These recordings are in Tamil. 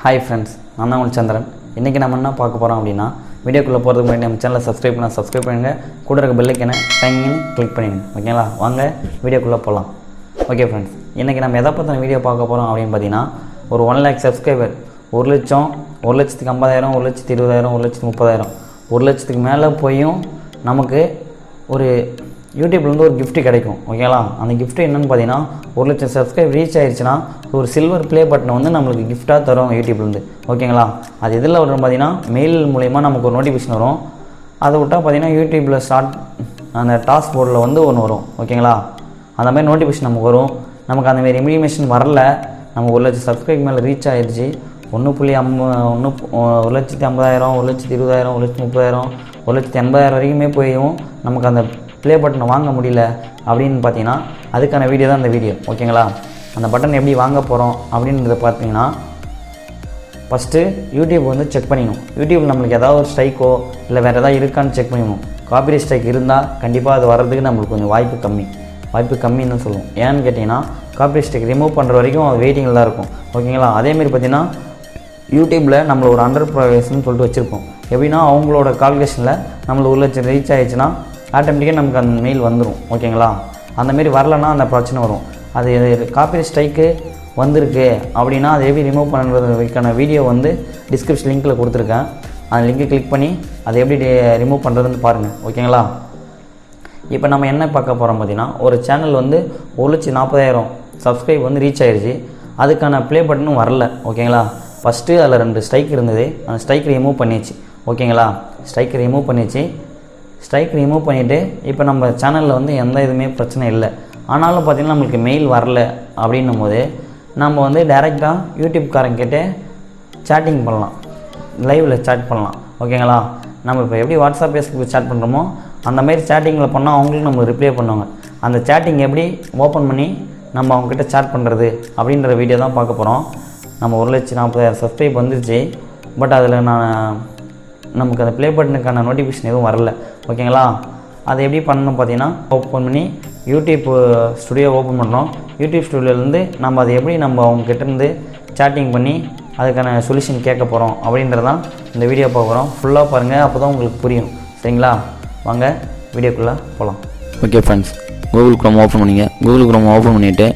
Hi friends, நான் தான் சந்திரன். இன்னைக்கு நம்ம என்ன பார்க்க போறோம் அப்படினா வீடியோக்குள்ள போறதுக்கு முன்னாடி நம்ம சேனலை சப்ஸ்கிரைப் பண்ணுங்க. கூட இருக்க பெல் ஐகானை டங்னு கிளிக் பண்ணிடுங்க. ஓகேங்களா? வாங்க வீடியோக்குள்ள போலாம். ஓகே फ्रेंड्स, இன்னைக்கு நம்ம எதை பத்தின வீடியோ பார்க்க போறோம் அப்படினு பாத்தீனா ஒரு 1 lakh சப்ஸ்கிரைபர் 1 லட்சம் 1,50,000 1,20,000 1,30,000 1 லட்சத்துக்கு மேல போயும் நமக்கு ஒரு YouTubeல இருந்து ஒரு gift கிடைக்கும். ஓகேங்களா? அந்த gift என்னன்னு பாத்தீனா 1 லட்சம் சப்ஸ்கிரைப் ரீச் ஆயிருச்சுனா ஒரு சில்வர் ப்ளே பட்டன் வந்து நமக்கு gift-ஆ தரும் YouTubeல இருந்து. ஓகேங்களா? அது எதில வரும் பாத்தீனா மெயில் மூலமா நமக்கு ஒரு நோட்டிஃபிகேஷன் வரும். அத விட்டா பாத்தீனா YouTubeல ஸ்டார்ட் அந்த டாஸ்க் போர்டுல வந்து ஒன்னு வரும். ஓகேங்களா? அந்த மாதிரி நோட்டிஃபிகேஷன் நமக்கு வரும். நமக்கு அந்த மாதிரி இன்ஃபர்மேஷன் வரல. நம்ம 1 லட்சம் சப்ஸ்கிரைப் மேல ரீச் ஆயிருச்சு. 1,50,000 1,20,000 1,30,000 1,80,000 வரைக்குமே போயும் நமக்கு அந்த ப்ளே பட்டனை வாங்க முடியல அப்படினு பாத்தீனா அதுக்கான வீடியோ தான் இந்த வீடியோ. ஓகேங்களா? அந்த பட்டன் எப்படி வாங்க போறோம் அப்படின்றத பாத்தீங்கன்னா ஃபர்ஸ்ட் YouTube வந்து செக் பண்ணிடணும். YouTube நமக்கு ஏதாவது ஒரு ஸ்ட்ரைக்கோ இல்ல வேற ஏதாவது இருக்கான்னு செக் பண்ணிடணும். காப்பிரைட் ஸ்ட்ரைக் இருந்தா கண்டிப்பா அது வரதுக்கு நமக்கு கொஞ்சம் வாய்ப்பு கம்மின்னு சொல்லுவோம். ஏன்னு கேட்டினா காப்பிரைட் ஸ்ட்ரைக் ரிமூவ் பண்ற வரைக்கும் அது வெயிட்டிங்ல தான் இருக்கும். ஓகேங்களா? அதே மாதிரி பாத்தீனா YouTubeல நம்ம ஒரு 100% ன்னு சொல்லிட்டு வச்சிருப்போம். எப்படினா அவங்களோட கால்குலேஷன்ல நம்ம 1 லட்சம் ரீச் ஆயிடுச்சுனா ஆட்டோமேட்டிக்கா நமக்கு அந்த மெயில் வந்துரும். ஓகேங்களா? அந்த மாதிரி வரலனா அந்த பிரச்சனை வரும். அது காப்பிரைட் ஸ்ட்ரைக் வந்திருக்கு அப்படினா அதை எப்படி ரிமூவ் பண்றதுக்கான வீடியோ வந்து டிஸ்கிரிப்ஷன் லிங்க்ல கொடுத்திருக்கேன். அந்த லிங்கை கிளிக் பண்ணி அதை எப்படி ரிமூவ் பண்றதுன்னு பாருங்க. ஓகேங்களா? இப்போ நம்ம என்ன பார்க்க போறோம் பாத்தீனா ஒரு சேனல் வந்து 1,40,000 சப்ஸ்கிரைப் வந்து ரீச் ஆயிருச்சு. அதுக்கான ப்ளே பட்டனும் வரல. ஓகேங்களா? ஃபர்ஸ்ட் அதுல 2 ஸ்ட்ரைக் இருந்தது. அந்த ஸ்ட்ரைக் ரிமூவ் பண்ணியாச்சு. ஓகேங்களா? ஸ்ட்ரைக் ரிமூவ் பண்ணிட்டு இப்போ நம்ம சேனல்ல வந்து எந்த இதுமே பிரச்சனை இல்ல. ஆனாலும் பாத்தீங்கன்னா நமக்கு மெயில் வரல அப்படினும்போது நம்ம வந்து டைரக்ட்டா YouTube காரங்க கிட்ட சாட்டிங் பண்ணலாம். லைவ்ல சாட் பண்ணலாம். ஓகேங்களா? நம்ம இப்போ எப்படி WhatsApp Facebook சாட் பண்றோமோ அந்த மாதிரி சாட்டிங்ல பண்ணா அவங்களுக்கு நம்ம ரிப்ளை பண்ணுவாங்க. அந்த சாட்டிங் எப்படி ஓபன் பண்ணி நம்ம அவங்க கிட்ட சாட் பண்றது அப்படிங்கற வீடியோ தான் பார்க்க போறோம். நம்ம 1,40,000 சப்ஸ்கிரைப் வந்துருச்சு. பட் அதுல நமக்கு அந்த ப்ளே பட்டனுக்கான நோட்டிஃபிகேஷன் எதுவும் வரல. ஓகேங்களா? அதை எப்படி பண்ணனும் பாத்தீனா ஓபன் பண்ணி YouTube ஸ்டுடியோ ஓபன் பண்றோம். YouTube ஸ்டுடியோல இருந்து நம்ம அதை எப்படி நம்ம அவங்க கிட்ட இருந்து சாட்டிங் பண்ணி அதுக்கான சொல்யூஷன் கேட்க போறோம் அப்படிங்கறத இந்த வீடியோ பார்க்க போறோம். ஃபுல்லா பாருங்க அப்பதான் உங்களுக்கு புரியும். சரிங்களா? வாங்க வீடியோக்குள்ள போலாம். Okay friends, Google Chrome open பண்ணுங்க. Google Chrome ஓபன் பண்ணிட்டு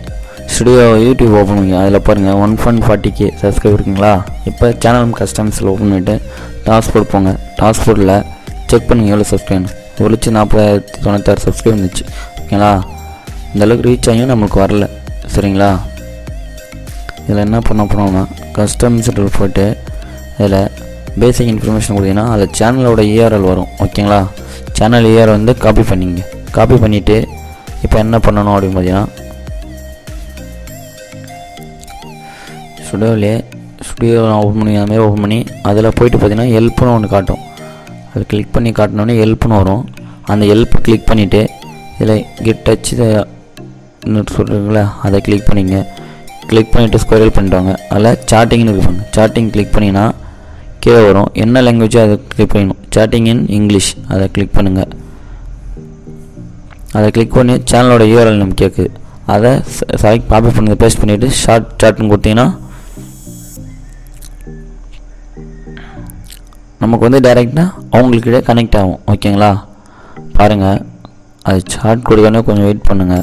ஸ்டுடியோ YouTube ஓபன் பண்ணுங்க. அதுல பாருங்க 140k சப்ஸ்கிரைபர் இருக்குங்களா? இப்போ சேனல் கஸ்டம்ஸ்ல ஓபன் பண்ணிட்டு டாஸ்க் போர்ட் போங்க. டாஸ்க் போர்ட்ல செக் பண்ணுங்க எவ்வளவு சப்ஸ்கிரைப். 1,40,096 சப்ஸ்கிரைப் வந்துச்சு. ஓகேங்களா? இந்த அளவுக்கு ரீச் ஆயும் நமக்கு வரல. சரிங்களா? இதெல்லாம் என்ன பண்ண போறோம்னா கஸ்டம்ஸ் போய்ட்டு இதல பேசிக் இன்ஃபர்மேஷன் கொடுத்தீங்கன்னா அதுல சேனலோட URL வரும். ஓகேங்களா? சேனல் URL வந்து காப்பி பண்ணிட்டு இப்போ என்ன பண்ணனும் அப்படி பாத்தீங்கன்னா ஸ்டுடியோ ஓபன் பண்ணி அதுல போய்ட்டு பாத்தீங்கன்னா ஹெல்ப்னு ஒன்னு காட்டும். அது கிளிக் பண்ணி காட்டனோனே ஹெல்ப்னு வரும். அந்த ஹெல்ப் கிளிக் பண்ணிட்டு இதல கெட் டச் ன்னு சொல்றீங்களா அதை கிளிக் பண்ணீங்க. கிளிக் பண்ணிட்டு ஸ்க்ரோல் பண்ணிடுவாங்க. அதுல சாட்டிங்னு இருக்கும். சாட்டிங் கிளிக் பண்ணினா கீழ வரும். என்ன லாங்குவேஜ் அதை கிளிக் பண்ணனும். சாட்டிங் இன் இங்கிலீஷ் அதை கிளிக் பண்ணுங்க. அதை கிளிக் பண்ணி சேனலோட URL நமக்கு கேக்குது. அதை செலக்ட் காப்பி பண்ணி பேஸ்ட் பண்ணிட்டு ஷார்ட் சாட்னு கொடுத்தீங்கன்னா நமக்கு வந்து டைரக்ட்டா அவங்களுக்கு கனெக்ட் ஆகும். ஓகேங்களா? பாருங்க அது சாட் கொடுக்கணும். கொஞ்சம் வெயிட் பண்ணுங்க.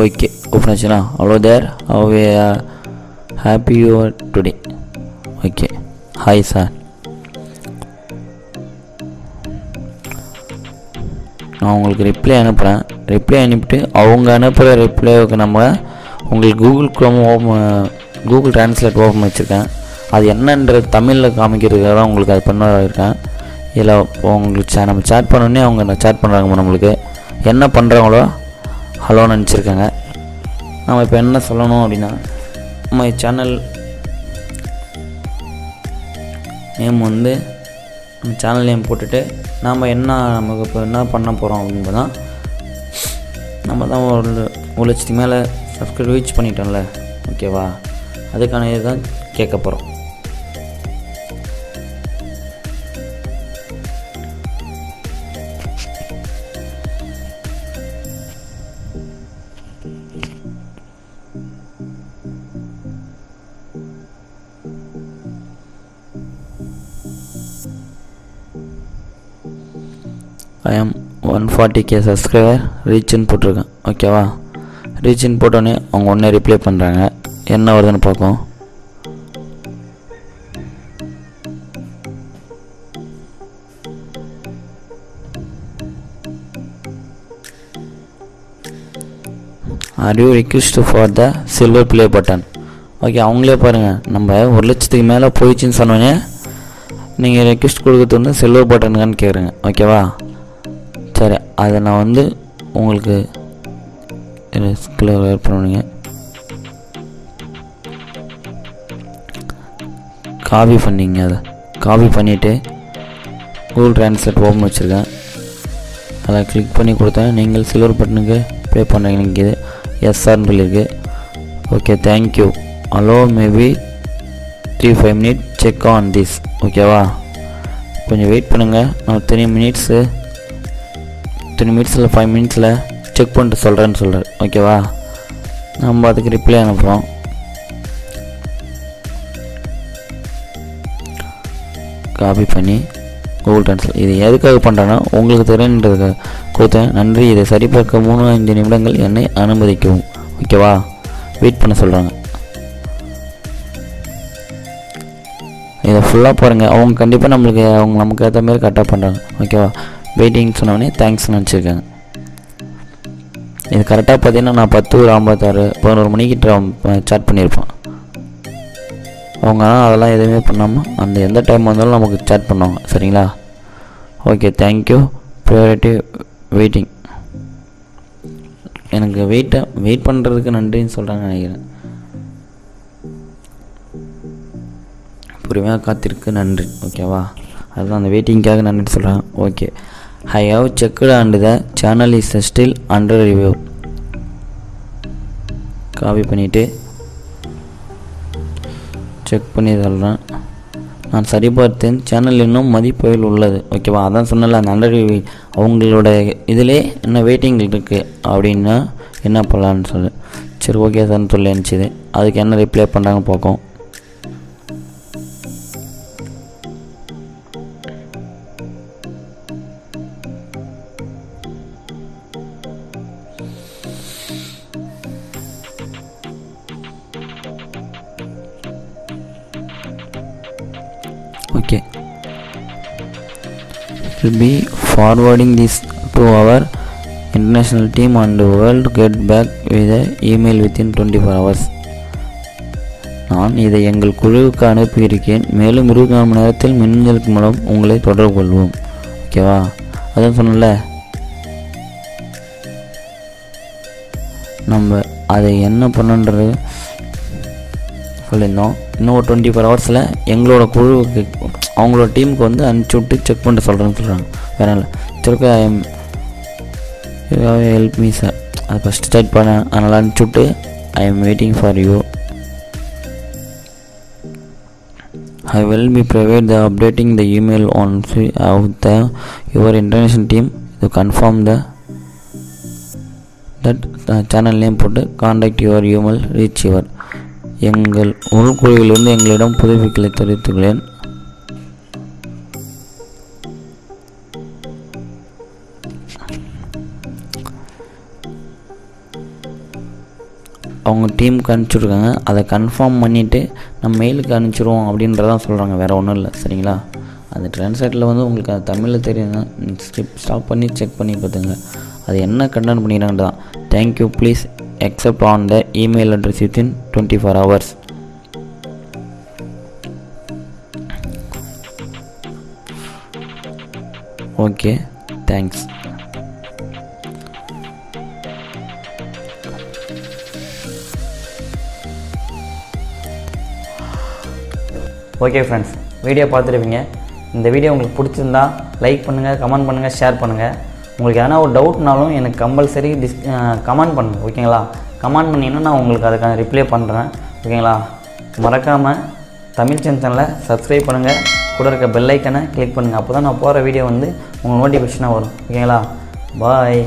ஓகே ஓபன் ஆச்சுனா hello there, how we are happy you are today. Okay hi sir, நான் உங்களுக்கு ரிப்ளை அனுப்புறேன். ரிப்ளை அனுப்பிட்டு அவங்க அனுப்புற ரிப்ளைக்கு நம்ம உங்களுக்கு Google Translate ஓபன் வச்சிருக்கேன். அது என்னன்றது தமிழ்ல காமிக்கிறதுக்காக தான் உங்களுக்கு அது பண்ண இருக்கேன். இல்ல உங்களுக்கு நம்ம சாட் பண்ணனே அவங்க சாட் பண்றாங்க. நமக்கு என்ன பண்றாங்களோ ஹலோன்னு நினைச்சிருக்காங்க. நாம இப்போ என்ன சொல்லணும் அப்படினா my channel நேம் வந்து நம்ம சேனல் நேம் போட்டுட்டு நாம நமக்கு இப்போ என்ன பண்ண போறோம் அப்படினா நம்ம தான் ஒரு 1 லட்சத்துக்கு மேல சப்ஸ்கிரைப் ரீச் பண்ணிட்டோம்ல. ஓகேவா? அதுக்கான இதுதான் கேட்க போகிறோம். I am 140k subscriber ரீச்னு போட்டிருக்கேன். ஓகேவா? ரீச்னு போட்டோன்னே அவங்க ஒன்றே ரிப்ளை பண்ணுறாங்க. என்ன வருதுன்னு பார்ப்போம். Are you requested for the silver play button? Okay, அவங்களே பாருங்கள், நம்ம 1 லட்சத்துக்கு மேலே போயிடுச்சுன்னு சொன்னோன்னே நீங்கள் ரெக்வெஸ்ட் கொடுக்குறது வந்து சில்வர் பட்டனுக்கான்னு கேட்குறேங்க. ஓகேவா? சரி, அதை நான் வந்து உங்களுக்கு வேர் பண்ணுவீங்க. காப்பி பண்ணிங்க. அதை காப்பி பண்ணிவிட்டு கூகுள் ட்ரான்ஸ்லேட் ஓப்பன் வச்சுருக்கேன். அதை கிளிக் பண்ணி கொடுத்தேன். நீங்கள் சில்வர் பட்டனுக்கு ப்ளே பண்ணுறீங்க. நிற்கிது எஸ்ஆர்னு சொல்லியிருக்கு. Okay, thank you. Hello maybe 3-5 minutes check on this. ஓகேவா? கொஞ்சம் வெயிட் பண்ணுங்கள். நான் 3 minutes 5 minutes செக் பண்ணிட்டு சொல்கிறேன்னு சொல்கிறார். ஓகேவா? நம்ம அதுக்கு ரிப்ளை அனுப்புகிறோம். காப்பி பண்ணி கூகுள் ட்ரான்ஸ்லேட். இது எதுக்காக பண்ணுறேன்னா உங்களுக்கு தெரியுன்றதுக்காக கொடுத்தேன். நன்றி, இதை சரிபார்க்க 3-5 நிமிடங்கள் என்னை அனுமதிக்கவும். ஓகேவா? வெயிட் பண்ண சொல்கிறாங்க. இதை ஃபுல்லாக பாருங்கள். அவங்க கண்டிப்பாக நமக்கு ஏற்ற மாதிரி கரெக்டாக பண்ணுறாங்க. ஓகேவா? வெயிட்டிங் சொன்னோடனே தேங்க்ஸ்னு நினச்சிருக்காங்க. இது கரெக்டாக பார்த்தீங்கன்னா நான் 10:56 மணிக்கு சாட் பண்ணியிருப்பேன். அவங்க அதெல்லாம் எதுவுமே பண்ணாமல் அந்த எந்த டைம் வந்தாலும் நமக்கு சாட் பண்ணுவாங்க. சரிங்களா? Okay, thank you. Priority waiting. எனக்கு வெயிட் பண்ணுறதுக்கு நன்றின்னு சொல்கிறாங்க நினைக்கிறேன். பொறுமையாக காத்திருக்கு நன்றி. ஓகேவா? அதுதான் அந்த வெயிட்டிங்காக நன்றி சொல்கிறாங்க. Okay, I have checked and the channel is still under review. Copy பண்ணிவிட்டு செக் பண்ணி சொல்கிறேன். நான் சரிபார்த்தேன், சேனல் இன்னும் மதிப்பையில் உள்ளது. ஓகேவா? அதான் சொன்னல அந்த அண்டர் ரிவ்யூ. அவங்களோட இதிலே என்ன வெயிட்டிங் இருக்குது அப்படின்னா என்ன பண்ணலான்னு சொல்லு. சரி, ஓகே சார்னு சொல்லி அனுப்பிச்சிது. அதுக்கு என்ன ரிப்ளை பண்ணுறாங்க பார்ப்போம். Okay, we'll be forwarding this to our international team and will get back with an email within 24 hours. நான் இதை எங்கள் குழுவுக்கு அனுப்பியிருக்கேன். மேலும் 24 மணி நேரத்தில் மின்னஞ்சல் மூலம் உங்களை தொடர்பு கொள்வோம். ஓகேவா? அதான் சொன்னல, நம்ம அதை என்ன பண்ணுன்றது சொல்லியிருந்தோம். இன்னும் ஒரு 24 hours எங்களோட குழுவுக்கு அவங்களோட டீமுக்கு வந்து அனுப்பிச்சி விட்டு செக் பண்ணிட்டு சொல்கிறேன்னு சொல்கிறாங்க. வேற இல்லை. சரி, I am help me sir. அதை ஃபஸ்ட்டு ஸ்டார்ட் பண்ணேன். அதனால் அனுப்பிச்சி விட்டு I am waiting for you. I will be provide the updating the email on of the your international team to confirm that channel name போட்டு contact your email reach your. எங்கள் உள்குழுவிலிருந்து எங்களிடம் புதுப்பிக்கலை தெரிவித்துள்ளேன். அவங்க டீமுக்கு அனுப்பிச்சுட்ருக்காங்க. அதை கன்ஃபார்ம் பண்ணிவிட்டு நம்ம மெயிலுக்கு அனுப்பிச்சிடுவோம் அப்படின்றதான் சொல்கிறாங்க. வேறு ஒன்றும் இல்லை. சரிங்களா? அந்த ட்ரான்ஸ்லேட்டில் வந்து உங்களுக்கு அது தமிழில் தெரியுதுன்னா ஸ்டாப் பண்ணி செக் பண்ணி பார்த்துங்க. அது என்ன கண்டென்ட் பண்ணிக்கிறாங்க தான். Thank you, please accept on the email address within 24 hours. Okay, thanks. Okay friends, video பார்த்துருப்பீங்க. இந்த வீடியோ உங்களுக்கு பிடிச்சிருந்தா லைக் பண்ணுங்கள், கமெண்ட் பண்ணுங்கள், ஷேர் பண்ணுங்கள். உங்களுக்கு எதனா ஒரு டவுட்னாலும் எனக்கு கம்பல்சரி கமெண்ட் பண்ணுங்கள். ஓகேங்களா? கமெண்ட் பண்ணிங்கன்னா நான் உங்களுக்கு அதுக்கான ரிப்ளை பண்ணுறேன். ஓகேங்களா? மறக்காமல் தமிழ் சேனலை சப்ஸ்கிரைப் பண்ணுங்கள், கூட இருக்க பெல் ஐக்கனை கிளிக் பண்ணுங்கள். அப்போ தான் நான் போகிற வீடியோ வந்து உங்களுக்கு நோட்டிஃபிகேஷனாக வரும். ஓகேங்களா? பாய்.